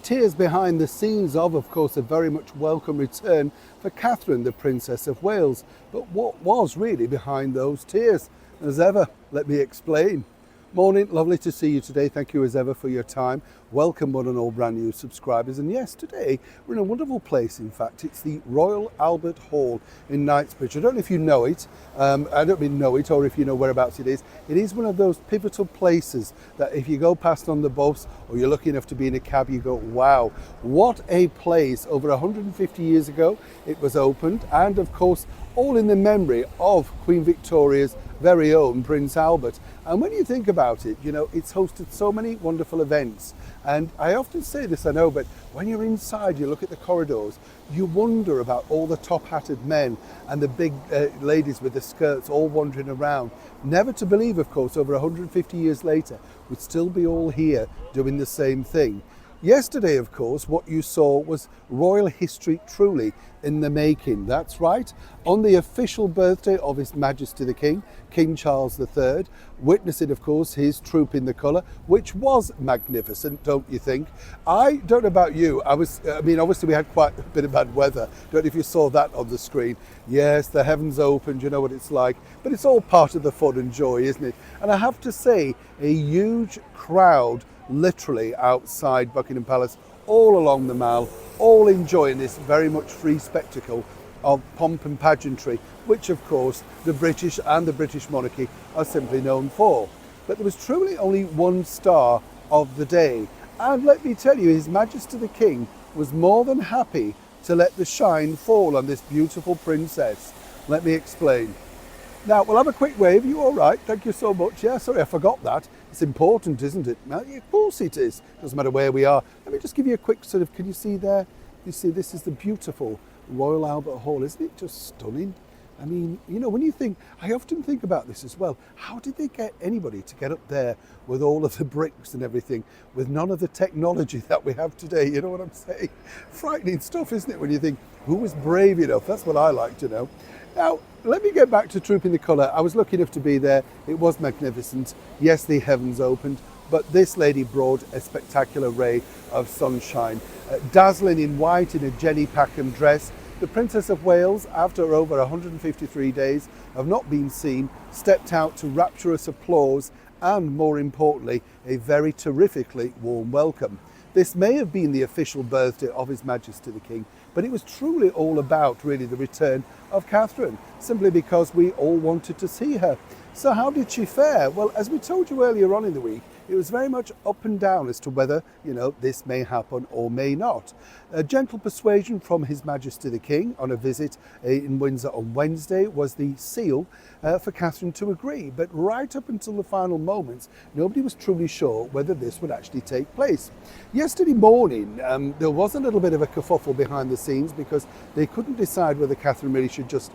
tears behind the scenes of course, a very much welcome return for Catherine, the Princess of Wales. But what was really behind those tears? As ever, let me explain. Morning, lovely to see you today. Thank you as ever for your time. Welcome one and all brand new subscribers. And yes, today we're in a wonderful place. In fact, it's the Royal Albert Hall in Knightsbridge. I don't know if you know it. I don't mean know it or if you know whereabouts it is. It is one of those pivotal places that if you go past on the bus or you're lucky enough to be in a cab, you go, wow, what a place. Over 150 years ago, it was opened. And of course, all in the memory of Queen Victoria's very own Prince Albert. And when you think about it, you know, it's hosted so many wonderful events. And I often say this, I know, but when you're inside, you look at the corridors, you wonder about all the top-hatted men and the big ladies with the skirts all wandering around. Never to believe, of course, over 150 years later, we'd still be all here doing the same thing. Yesterday, of course, what you saw was royal history truly in the making. That's right. On the official birthday of His Majesty the King, King Charles III, witnessing, of course, his Trooping the Colour, which was magnificent, don't you think? I don't know about you. I mean, obviously we had quite a bit of bad weather. Don't know if you saw that on the screen. Yes, the heavens opened, you know what it's like. But it's all part of the fun and joy, isn't it? And I have to say, a huge crowd literally outside Buckingham Palace, all along the Mall, all enjoying this very much free spectacle of pomp and pageantry, which of course the British and the British monarchy are simply known for. But there was truly only one star of the day. And let me tell you, His Majesty the King was more than happy to let the shine fall on this beautiful princess. Let me explain. Now, we'll have a quick wave. Are you all right? Thank you so much. Yeah, sorry, I forgot that. It's important, isn't it? Now, of course it is. Doesn't matter where we are. Let me just give you a quick sort of, can you see there? You see, this is the beautiful Royal Albert Hall. Isn't it just stunning? I mean, you know, when you think, I often think about this as well. How did they get anybody to get up there with all of the bricks and everything, with none of the technology that we have today? You know what I'm saying? Frightening stuff, isn't it? When you think, who was brave enough? That's what I like to know. Now, let me get back to Trooping the Colour. I was lucky enough to be there. It was magnificent. Yes, the heavens opened, but this lady brought a spectacular ray of sunshine. Dazzling in white in a Jenny Packham dress, the Princess of Wales, after over 153 days of not being seen, stepped out to rapturous applause and, more importantly, a very terrifically warm welcome. This may have been the official birthday of His Majesty the King, but it was truly all about really the return of Catherine, simply because we all wanted to see her. So how did she fare? Well, as we told you earlier on in the week, it was very much up and down as to whether, you know, this may happen or may not. A gentle persuasion from His Majesty the King on a visit in Windsor on Wednesday was the seal for Catherine to agree. But right up until the final moments, nobody was truly sure whether this would actually take place. Yesterday morning, there was a little bit of a kerfuffle behind the scenes because they couldn't decide whether Catherine really should just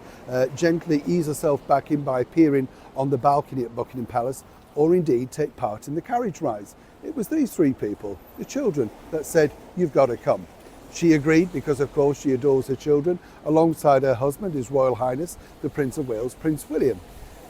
gently ease herself back in by appearing on the balcony at Buckingham Palace, or indeed take part in the carriage rides. It was these three people, the children, that said, you've got to come. She agreed because, of course, she adores her children, alongside her husband, His Royal Highness, the Prince of Wales, Prince William.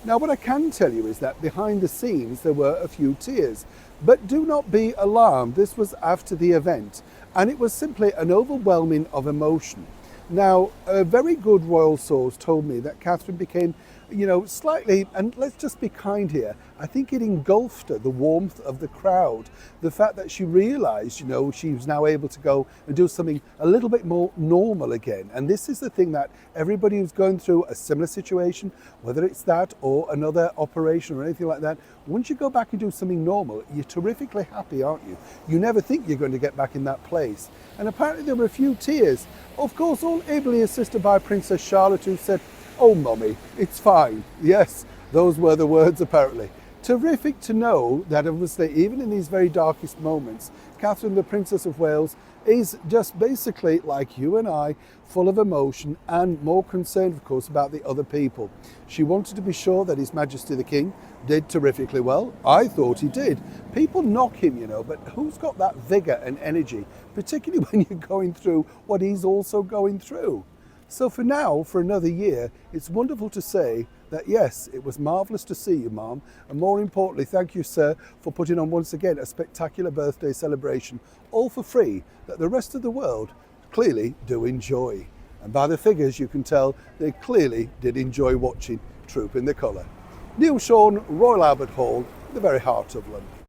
Now, what I can tell you is that behind the scenes, there were a few tears. But do not be alarmed. This was after the event, and it was simply an overwhelming of emotion. Now, a very good royal source told me that Catherine became, you know, slightly, and let's just be kind here, I think it engulfed her, the warmth of the crowd, the fact that she realised, you know, she was now able to go and do something a little bit more normal again. And this is the thing that everybody who's going through a similar situation, whether it's that or another operation or anything like that, once you go back and do something normal, you're terrifically happy, aren't you? You never think you're going to get back in that place. And apparently there were a few tears, of course, all ably assisted by Princess Charlotte, who said, "Oh, Mummy, it's fine." Yes, those were the words, apparently. Terrific to know that, obviously, even in these very darkest moments, Catherine, the Princess of Wales, is just basically, like you and I, full of emotion and more concerned, of course, about the other people. She wanted to be sure that His Majesty the King did terrifically well. I thought he did. People knock him, you know, but who's got that vigour and energy, particularly when you're going through what he's also going through? So for now, for another year, it's wonderful to say that yes, it was marvellous to see you, Mum, and more importantly, thank you, sir, for putting on once again a spectacular birthday celebration, all for free, that the rest of the world clearly do enjoy. And by the figures, you can tell they clearly did enjoy watching Troop in the Colour. Neil Sean, Royal Albert Hall, the very heart of London.